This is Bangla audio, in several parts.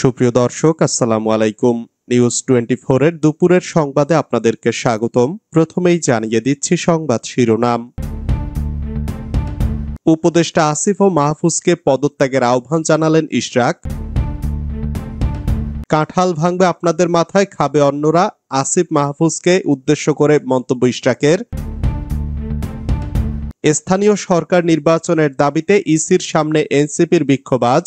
সুপ্রিয় দর্শক, আসসালামু আলাইকুম। নিউজ 24 এর দুপুরের সংবাদে আপনাদেরকে স্বাগতম। প্রথমেই জানিয়ে দিচ্ছি সংবাদ শিরোনাম। উপদেষ্টা আসিফ ও মাহফুজকে পদত্যাগের আহ্বান জানালেন ইশরাক। কাঁঠাল ভাঙবে আপনাদের মাথায়, খাবে অন্যরা, আসিফ মাহফুজকে উদ্দেশ্য করে মন্তব্য ইশরাকের। স্থানীয় সরকার নির্বাচনের দাবিতে ইসির সামনে এনসিপির বিক্ষোভ আজ।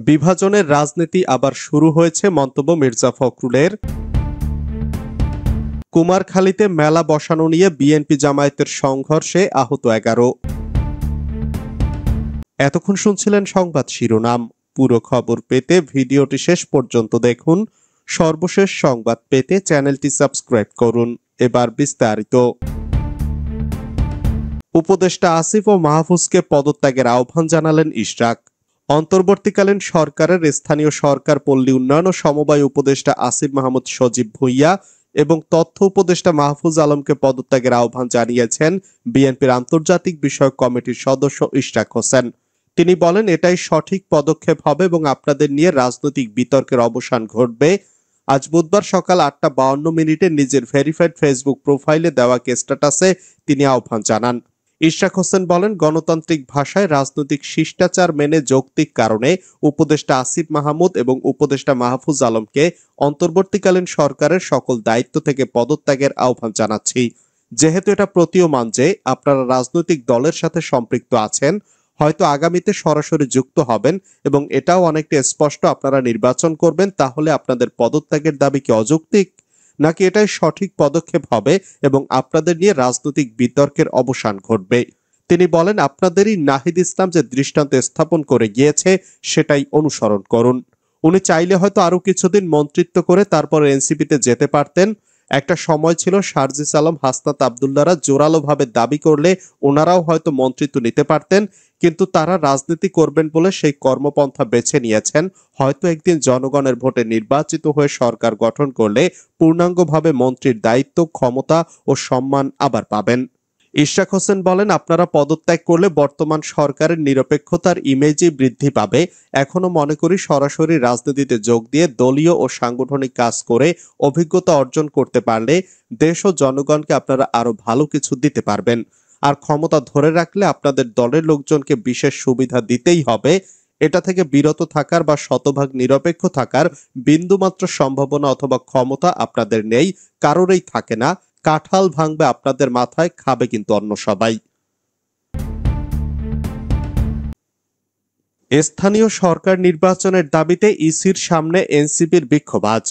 বিভাজনের রাজনীতি আবার শুরু হয়েছে, মন্তব্য মির্জা ফখরুলের। কুমারখালীতে মেলা বসানো নিয়ে বিএনপি জামায়াতের সংঘর্ষে আহত 11। এতক্ষণ শুনছিলেন সংবাদ শিরোনাম। পুরো খবর পেতে ভিডিওটি শেষ পর্যন্ত দেখুন। সর্বশেষ সংবাদ পেতে চ্যানেলটি সাবস্ক্রাইব করুন। এবার বিস্তারিত। উপদেষ্টা আসিফ ও মাহফুজকে পদত্যাগের আহ্বান জানালেন ইশরাক। অন্তর্বর্তীকালীন সরকারের স্থানীয় সরকার, পল্লী উন্নয়ন ও সমবায় উপদেষ্টা আসিফ মাহমুদ সজীব ভুইয়া এবং তথ্য উপদেষ্টা মাহফুজ আলমকে পদত্যাগের আহ্বান জানিয়েছেন বিএনপির আন্তর্জাতিক বিষয়ক কমিটির সদস্য ইশরাক হোসেন। তিনি বলেন, এটাই সঠিক পদক্ষেপ হবে এবং আপনাদের নিয়ে রাজনৈতিক বিতর্কের অবসান ঘটবে। আজ বুধবার সকাল 8:52 নিজের ভেরিফাইড ফেসবুক প্রোফাইলে দেওয়া স্ট্যাটাসে তিনি আহ্বান জানান। ইশরাক হোসেন বলেন, গণতান্ত্রিক ভাষায় রাজনৈতিক শিষ্টাচার মেনে যৌক্তিক কারণে উপদেষ্টা আসিফ মাহমুদ এবং উপদেষ্টা মাহফুজ আলমকে অন্তর্বর্তীকালীন সরকারের সকল দায়িত্ব থেকে পদত্যাগের আহ্বান জানাচ্ছি। যেহেতু এটা প্রতীয়মান যে আপনারা রাজনৈতিক দলের সাথে সম্পৃক্ত আছেন, হয়তো আগামীতে সরাসরি যুক্ত হবেন এবং এটাও অনেকটা স্পষ্ট আপনারা নির্বাচন করবেন, তাহলে আপনাদের পদত্যাগের দাবি কি অযৌক্তিক, নাকি এটাই সঠিক পদক্ষেপ হবে এবং আপনাদের নিয়ে রাজনৈতিক বিতর্কের অবসান ঘটবে? তিনি বলেন, আপনাদেরই নাহিদ ইসলাম যে দৃষ্টান্ত স্থাপন করে গিয়েছে সেটাই অনুসরণ করুন। উনি চাইলে হয়তো আরো কিছুদিন মন্ত্রিত্ব করে তারপর এনসিপিতে যেতে পারতেন। একটা সময় ছিল সার্জিস আলম, হাসনাত আব্দুল্লাহরা জোরালোভাবে দাবি করলে ওনারাও হয়তো মন্ত্রিত্ব নিতে পারতেন, কিন্তু তারা রাজনীতি করবেন বলে সেই কর্মপন্থা বেছে নিয়েছেন। হয়তো একদিন জনগণের ভোটে নির্বাচিত হয়ে সরকার গঠন করলে পূর্ণাঙ্গভাবে মন্ত্রীর দায়িত্ব, ক্ষমতা ও সম্মান আবার পাবেন। ইশরাক হোসেন বলেন, আপনারা পদত্যাগ করলে বর্তমান সরকারের নিরপেক্ষতার ইমেজই বৃদ্ধি পাবে। এখনো মনে করি সরাসরি রাজনীতিতে যোগ দিয়ে দলীয় ও সাংগঠনিক কাজ করে অভিজ্ঞতা অর্জন করতে পারলে দেশ ও জনগণকে আপনারা আরো ভালো কিছু দিতে পারবেন। আর ক্ষমতা ধরে রাখলে আপনাদের দলের লোকজনকে বিশেষ সুবিধা দিতেই হবে। এটা থেকে বিরত থাকার বা শতভাগ নিরপেক্ষ থাকার বিন্দুমাত্র সম্ভাবনা অথবা ক্ষমতা আপনাদের নেই, কারোরই থাকে না। কাঁঠাল ভাঙবে আপনাদের মাথায়, খাবে কিন্তু অন্য সবাই। স্থানীয় সরকার নির্বাচনের দাবিতে ইসির সামনে এনসিপির বিক্ষোভ আজ।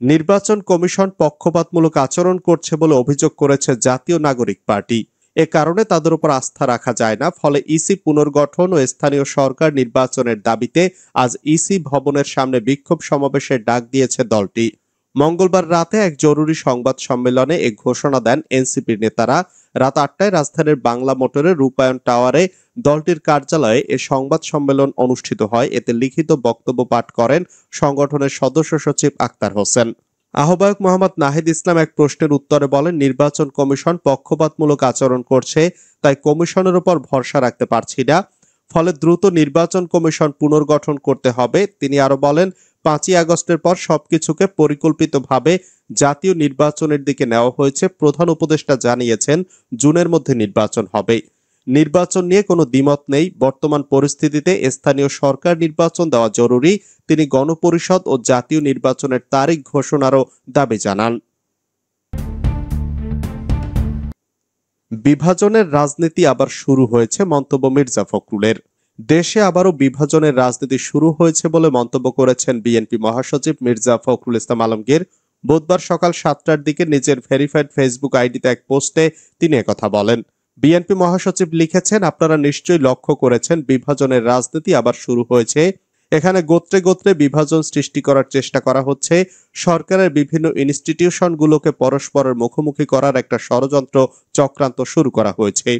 নির্বাচন কমিশন পক্ষপাতমূলক আচরণ করছে বলে অভিযোগ করেছে জাতীয় নাগরিক পার্টি। এ কারণে তাদের উপর আস্থা রাখা যায় না। ফলে ইসি পুনর্গঠন ও স্থানীয় সরকার নির্বাচনের দাবিতে আজ ইসি ভবনের সামনে বিক্ষোভ সমাবেশের ডাক দিয়েছে দলটি। মঙ্গলবার রাতে এক জরুরি সংবাদ সম্মেলনে এ ঘোষণা দেন এনসিপির নেতারা। রাত 8টায় রাজধানীর বাংলা মোটরের রূপায়ণ টাওয়ারে দলটির কার্যালয়ে এ সংবাদ সম্মেলন অনুষ্ঠিত হয়। এতে লিখিত বক্তব্য পাঠ করেন সংগঠনের সদস্য সচিব আক্তার হোসেন। আহ্বায়ক মোহাম্মদ নাহিদ ইসলাম এক প্রশ্নের উত্তরে বলেন, নির্বাচন কমিশন পক্ষপাতমূলক আচরণ করছে, তাই কমিশনের উপর ভরসা রাখতে পারছি না। ফলে দ্রুত নির্বাচন কমিশন পুনর্গঠন করতে হবে। তিনি আরো বলেন, 5ই আগস্টের পর সবকিছুকে পরিকল্পিতভাবে জাতীয় নির্বাচনের দিকে নেওয়া হয়েছে। প্রধান উপদেষ্টা জানিয়েছেন জুনের মধ্যে নির্বাচন হবে। নির্বাচন নিয়ে কোনো দ্বিমত নেই। বর্তমান পরিস্থিতিতে স্থানীয় সরকার নির্বাচন দেওয়া জরুরি। তিনি গণপরিষদ ও জাতীয় নির্বাচনের তারিখ ঘোষণারও দাবি জানান। বিভাজনের রাজনীতি আবার শুরু হয়েছে, মন্তব্য মির্জা ফখরুলের। দেশে আবারও বিভাজনের রাজনীতি শুরু হয়েছে বলে মন্তব্য করেছেন বিএনপি মহাসচিব মির্জা ফখরুল ইসলাম আলমগীর। বুধবার সকাল 7টার দিকে নিজের ভেরিফাইড ফেসবুক আইডিতে এক পোস্টে তিনি একথা বলেন। বিএনপি মহাসচিব লিখেছেন, আপনারা নিশ্চয়ই লক্ষ্য করেছেন বিভাজনের রাজনীতি আবার শুরু হয়েছে। এখানে গোত্রে গোত্রে বিভাজন সৃষ্টি করার চেষ্টা করা হচ্ছে। সরকারের বিভিন্ন ইনস্টিটিউশনগুলোকে পরস্পরের মুখোমুখি করার একটা ষড়যন্ত্র চক্রান্ত শুরু করা হয়েছে।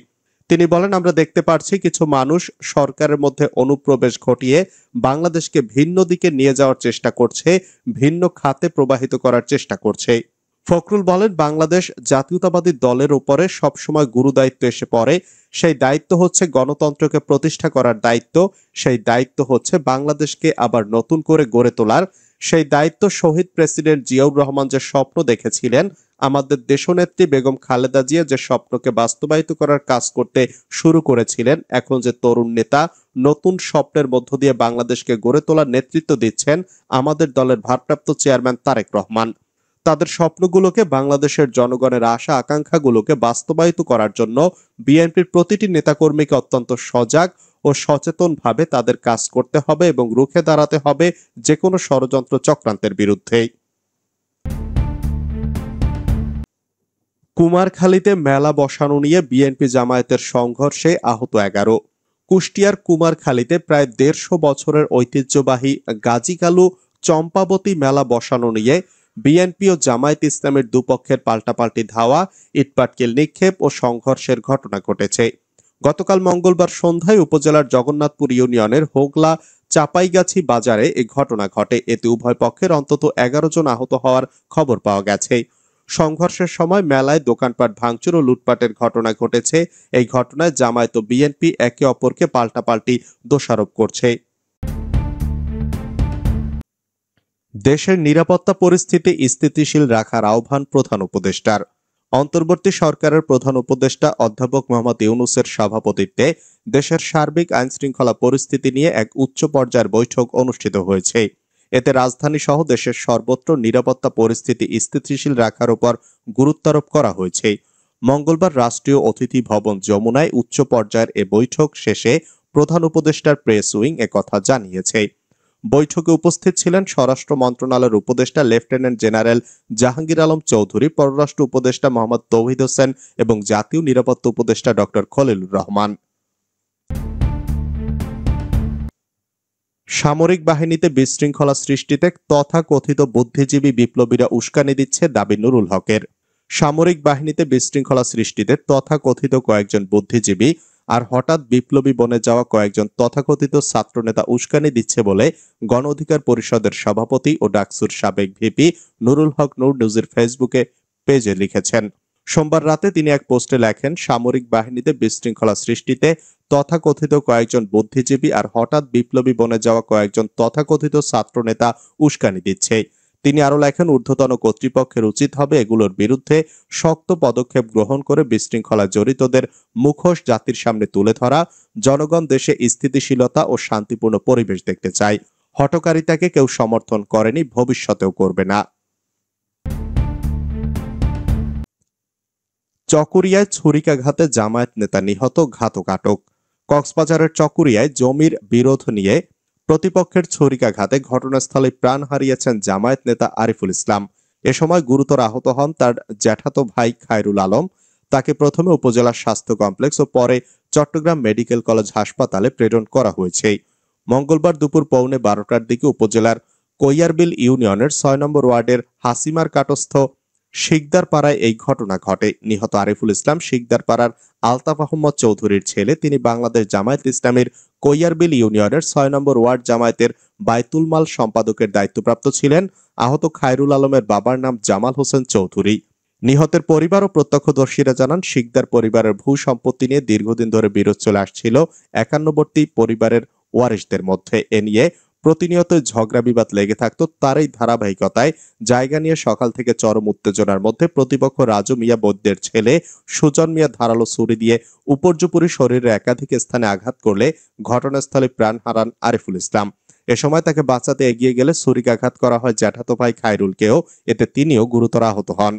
তিনি বলেন, আমরা দেখতে পাচ্ছি কিছু মানুষ সরকারের মধ্যে অনুপ্রবেশ ঘটিয়ে বাংলাদেশকে ভিন্ন দিকে নিয়ে যাওয়ার চেষ্টা করছে, ভিন্ন খাতে প্রবাহিত করার চেষ্টা করছে। ফখরুল বলেন, বাংলাদেশ জাতীয়তাবাদী দলের উপরে সবসময় গুরুদায়িত্ব এসে পড়ে। সেই দায়িত্ব হচ্ছে গণতন্ত্রকে প্রতিষ্ঠা করার দায়িত্ব, সেই দায়িত্ব হচ্ছে বাংলাদেশকে আবার নতুন করে গড়ে তোলার, সেই দায়িত্ব শহীদ প্রেসিডেন্ট জিয়াউর রহমান যে স্বপ্ন দেখেছিলেন, আমাদের দেশনেত্রী বেগম খালেদা জিয়া যে স্বপ্নকে বাস্তবায়িত করার কাজ করতে শুরু করেছিলেন, এখন যে তরুণ নেতা নতুন স্বপ্নের মধ্য দিয়ে বাংলাদেশকে গড়ে তোলার নেতৃত্ব দিচ্ছেন আমাদের দলের ভারপ্রাপ্ত চেয়ারম্যান তারেক রহমান, তাদের স্বপ্নগুলোকে, বাংলাদেশের জনগণের আশা আকাঙ্ক্ষাগুলোকে বাস্তবায়িত করার জন্য বিএনপির প্রতিটি নেতাকর্মীকে অত্যন্ত সজাগ ও সচেতনভাবে তাদের কাজ করতে হবে এবং রুখে দাঁড়াতে হবে যে কোনো ষড়যন্ত্র চক্রান্তের বিরুদ্ধেই। কুমারখালীতে মেলা বসানো নিয়ে বিএনপি জামায়াতের সংঘর্ষে আহত 11। কুষ্টিয়ার কুমারখালীতে প্রায় 150 বছরের ঐতিহ্যবাহী গাজীকালু চম্পাবতী মেলা বসানো নিয়ে বিএনপি ও জামায়াত ইসলামের দুপক্ষের পাল্টাপাল্টি ধাওয়া, ইটপাটকেল নিক্ষেপ ও সংঘর্ষের ঘটনা ঘটেছে। গতকাল মঙ্গলবার সন্ধ্যায় উপজেলার জগন্নাথপুর ইউনিয়নের হোগলা চাপাইগাছি বাজারে এই ঘটনা ঘটে। এতে উভয় পক্ষের অন্তত 11 জন আহত হওয়ার খবর পাওয়া গেছে। সংঘর্ষের সময় মেলায় দোকানপাট ভাঙচুর ও লুটপাটের ঘটনা ঘটেছে। এই ঘটনায় জামায়াত ও বিএনপি একে অপরকে পাল্টাপাল্টি দোষারোপ করছে। দেশের নিরাপত্তা পরিস্থিতি স্থিতিশীল রাখার আহ্বান প্রধান উপদেষ্টার। অন্তর্বর্তী সরকারের প্রধান উপদেষ্টা অধ্যাপক মোহাম্মদ ইউনূসের সভাপতিত্বে দেশের সার্বিক আইনশৃঙ্খলা পরিস্থিতি নিয়ে এক উচ্চ পর্যায়ের বৈঠক অনুষ্ঠিত হয়েছে। এতে রাজধানী সহ দেশের সর্বত্র নিরাপত্তা পরিস্থিতি স্থিতিশীল রাখার উপর গুরুত্বারোপ করা হয়েছে। মঙ্গলবার রাষ্ট্রীয় অতিথি ভবন যমুনায় উচ্চ পর্যায়ের এ বৈঠক শেষে প্রধান উপদেষ্টার প্রেস উইং একথা জানিয়েছে। বৈঠকে উপস্থিত ছিলেন স্বরাষ্ট্র মন্ত্রণালয়ের উপদেষ্টা লেফটেন্যান্ট জেনারেল জাহাঙ্গীর আলম চৌধুরী, পররাষ্ট্র উপদেষ্টা মোহাম্মদ তৌহিদ হোসেন এবং জাতীয় নিরাপত্তা উপদেষ্টা ডক্টর খলিলুর রহমান। সামরিক বাহিনীতে বিশৃঙ্খলা সৃষ্টিতে তথাকথিত বুদ্ধিজীবী বিপ্লবীরা উস্কানি দিচ্ছে দাবি নুরুল হকের। সামরিক বাহিনীতে বিশৃঙ্খলা সৃষ্টিতে তথাকথিত কয়েকজন বুদ্ধিজীবী আর হঠাৎ বিপ্লবী বনে যাওয়া কয়েকজন তথাকথিত ছাত্রনেতা উস্কানি দিচ্ছে বলে গণ অধিকার পরিষদের সভাপতি ও ডাকসুর সাবেক ভিপি নুরুল হক নূর নিউজের ফেসবুকে পেজে লিখেছেন। সোমবার রাতে তিনি এক পোস্টে লেখেন, সামরিক বাহিনীতে বিশৃঙ্খলা সৃষ্টিতে তথাকথিত কয়েকজন বুদ্ধিজীবী আর হঠাৎ বিপ্লবী বনে যাওয়া কয়েকজন তথাকথিত ছাত্রনেতা উস্কানি দিচ্ছে। তিনি আরো লেখেন, ঊর্ধ্বতন কর্তৃপক্ষের উচিত হবে এগুলোর বিরুদ্ধে শক্ত পদক্ষেপ গ্রহণ করে বিশৃঙ্খলা জড়িতদের মুখোশ জাতির সামনে তুলে ধরা। জনগণ দেশে স্থিতিশীলতা ও শান্তিপূর্ণ পরিবেশ দেখতে চায়। হঠকারিতাকে কেউ সমর্থন করেনি, ভবিষ্যতেও করবে না। চকরিয়ায় ছুরিকাঘাতে জামায়াত নেতা নিহত, ঘাতক আটক। কক্সবাজারের চকরিয়ায় জমির বিরোধ নিয়ে প্রতিপক্ষের ছুরিকাঘাতে ঘটনাস্থলে প্রাণ হারিয়েছেন জামায়াত নেতা আরিফুল ইসলাম। এ সময় গুরুতর আহত হন তার জ্যাঠাতো ভাই খায়রুল আলম। তাকে প্রথমে উপজেলা স্বাস্থ্য কমপ্লেক্স ও পরে চট্টগ্রাম মেডিকেল কলেজ হাসপাতালে প্রেরণ করা হয়েছে। মঙ্গলবার দুপুর 12:15টার দিকে উপজেলার কৈয়ারবিল ইউনিয়নের 6 নম্বর ওয়ার্ডের হাসিমার কাটস্থ শিকদারপাড়ায় এই ঘটনা ঘটে। নিহত আরিফুল ইসলাম শিকদারপাড়ার আলতাফ আহমদ চৌধুরীর ছেলে। তিনি বাংলাদেশ জামায়াত ইসলামের কৈয়ারবিল ইউনিয়নের 6 নম্বর ওয়ার্ড জামায়াতের বাইতুল মাল সম্পাদকের দায়িত্বপ্রাপ্ত ছিলেন। আহত খায়রুল আলমের বাবার নাম জামাল হোসেন চৌধুরী। নিহতের পরিবার ও প্রত্যক্ষদর্শীরা জানান, শিকদার পরিবারের ভূ সম্পত্তি নিয়ে দীর্ঘদিন ধরে বিরোধ চলে আসছিল 51বর্তী পরিবারের ওয়ারিশদের মধ্যে। এ নিয়ে প্রতিনিয়ত ঝগড়া বিবাদ লেগে থাকতো। তারই ধারাবাহিকতায় জায়গা নিয়ে সকাল থেকে চরম উত্তেজনার মধ্যে প্রতিপক্ষ রাজু মিয়া বৈদ্যের ছেলে সুজন মিয়া ধারালো ছুরি দিয়ে উপর্যুপরি শরীরের একাধিক স্থানে আঘাত করলে ঘটনাস্থলে প্রাণ হারান আরিফুল ইসলাম। এ সময় তাকে বাঁচাতে এগিয়ে গেলে ছুরিকাঘাত করা হয় জ্যাঠাতো ভাই খায়রুলকেও। এতে তিনিও গুরুতর আহত হন।